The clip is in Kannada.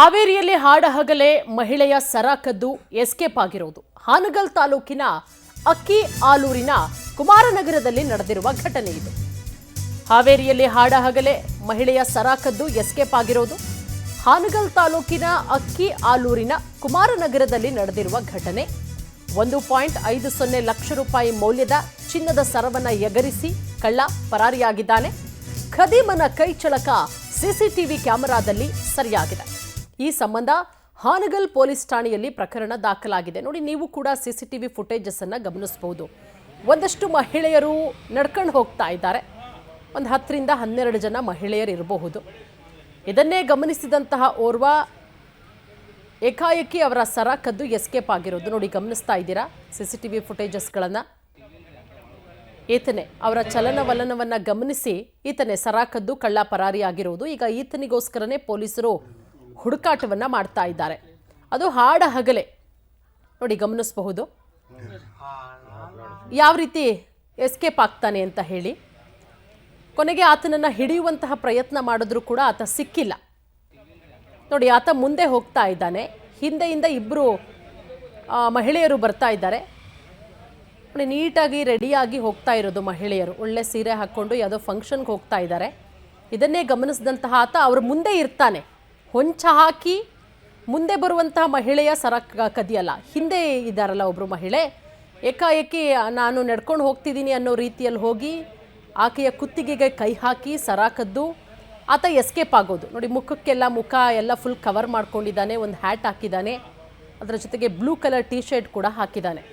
ಹಾವೇರಿಯಲ್ಲಿ ಹಾಡಹಗಲೇ ಮಹಿಳೆಯ ಸರ ಕದ್ದು ಎಸ್ಕೇಪ್ ಆಗಿರೋದು ಹಾನಗಲ್ ತಾಲೂಕಿನ ಅಕ್ಕಿ ಆಲೂರಿನ ಕುಮಾರನಗರದಲ್ಲಿ ನಡೆದಿರುವ ಘಟನೆ ಇದು. ಹಾವೇರಿಯಲ್ಲಿ ಹಾಡಹಗಲೇ ಮಹಿಳೆಯ ಸರ ಕದ್ದು ಎಸ್ಕೇಪ್ ಆಗಿರೋದು ಹಾನಗಲ್ ತಾಲೂಕಿನ ಅಕ್ಕಿ ಆಲೂರಿನ ಕುಮಾರನಗರದಲ್ಲಿ ನಡೆದಿರುವ ಘಟನೆ. 1.50 ಲಕ್ಷ ರೂಪಾಯಿ ಮೌಲ್ಯದ ಚಿನ್ನದ ಸರವನ್ನ ಎಗರಿಸಿ ಕಳ್ಳ ಪರಾರಿಯಾಗಿದ್ದಾನೆ. ಖದೀಮನ ಕೈಚಳಕ ಸಿಸಿಟಿವಿ ಕ್ಯಾಮೆರಾದಲ್ಲಿ ಸರಿಯಾಗಿದೆ. ಈ ಸಂಬಂಧ ಹಾನಗಲ್ ಪೊಲೀಸ್ ಠಾಣೆಯಲ್ಲಿ ಪ್ರಕರಣ ದಾಖಲಾಗಿದೆ. ನೋಡಿ, ನೀವು ಕೂಡ ಸಿಸಿಟಿವಿ ಫುಟೇಜಸ್ ಅನ್ನು ಗಮನಿಸಬಹುದು. ಒಂದಷ್ಟು ಮಹಿಳೆಯರು ನಡ್ಕೊಂಡು ಹೋಗ್ತಾ ಇದ್ದಾರೆ. ಒಂದು 10 ರಿಂದ 12 ಜನ ಮಹಿಳೆಯರು ಇರಬಹುದು. ಇದನ್ನೇ ಗಮನಿಸಿದಂತಹ ಓರ್ವ ಏಕಾಏಕಿ ಅವರ ಸರ ಕದ್ದು ಎಸ್ಕೇಪ್ ಆಗಿರೋದು ನೋಡಿ, ಗಮನಿಸ್ತಾ ಇದ್ದೀರಾ ಸಿಸಿಟಿವಿ ಫುಟೇಜಸ್ಗಳನ್ನು. ಈತನೇ ಅವರ ಚಲನವಲನವನ್ನು ಗಮನಿಸಿ ಈತನೇ ಸರ ಕದ್ದು ಕಳ್ಳ ಪರಾರಿಯಾಗಿರೋದು. ಈಗ ಈತನಿಗೋಸ್ಕರನೇ ಪೊಲೀಸರು ಹುಡುಕಾಟವನ್ನು ಮಾಡ್ತಾ ಇದ್ದಾರೆ. ಅದು ಹಾಡಹಗಲೇ ನೋಡಿ, ಗಮನಿಸಬಹುದು ಯಾವ ರೀತಿ ಎಸ್ಕೇಪ್ ಆಗ್ತಾನೆ ಅಂತ ಹೇಳಿ. ಕೊನೆಗೆ ಆತನನ್ನು ಹಿಡಿಯುವಂತಹ ಪ್ರಯತ್ನ ಮಾಡಿದ್ರೂ ಕೂಡ ಆತ ಸಿಕ್ಕಿಲ್ಲ. ನೋಡಿ, ಆತ ಮುಂದೆ ಹೋಗ್ತಾ ಇದ್ದಾನೆ, ಹಿಂದೆಯಿಂದ ಇಬ್ಬರು ಮಹಿಳೆಯರು ಬರ್ತಾ ಇದ್ದಾರೆ. ನೋಡಿ, ನೀಟಾಗಿ ರೆಡಿಯಾಗಿ ಹೋಗ್ತಾ ಇರೋದು ಮಹಿಳೆಯರು, ಒಳ್ಳೆ ಸೀರೆ ಹಾಕ್ಕೊಂಡು ಯಾವುದೋ ಫಂಕ್ಷನ್ಗೆ ಹೋಗ್ತಾ ಇದ್ದಾರೆ. ಇದನ್ನೇ ಗಮನಿಸಿದಂತಹ ಆತ ಅವ್ರ ಮುಂದೆ ಇರ್ತಾನೆ. ಹೊಂಚ ಹಾಕಿ ಮುಂದೆ ಬರುವಂತಹ ಮಹಿಳೆಯ ಸರ ಕದಿಯಲ್ಲ, ಹಿಂದೆ ಇದ್ದಾರಲ್ಲ ಒಬ್ಬರು ಮಹಿಳೆ, ಏಕಾಏಕಿ ನಾನು ನಡ್ಕೊಂಡು ಹೋಗ್ತಿದ್ದೀನಿ ಅನ್ನೋ ರೀತಿಯಲ್ಲಿ ಹೋಗಿ ಆಕೆಯ ಕುತ್ತಿಗೆಗೆ ಕೈ ಹಾಕಿ ಸರ ಕದ್ದು ಆತ ಎಸ್ಕೇಪ್ ಆಗೋದು. ನೋಡಿ, ಮುಖ ಎಲ್ಲ ಫುಲ್ ಕವರ್ ಮಾಡ್ಕೊಂಡಿದ್ದಾನೆ, ಒಂದು ಹ್ಯಾಟ್ ಹಾಕಿದ್ದಾನೆ, ಅದರ ಜೊತೆಗೆ ಬ್ಲೂ ಕಲರ್ ಟೀ ಶರ್ಟ್ ಕೂಡ ಹಾಕಿದ್ದಾನೆ.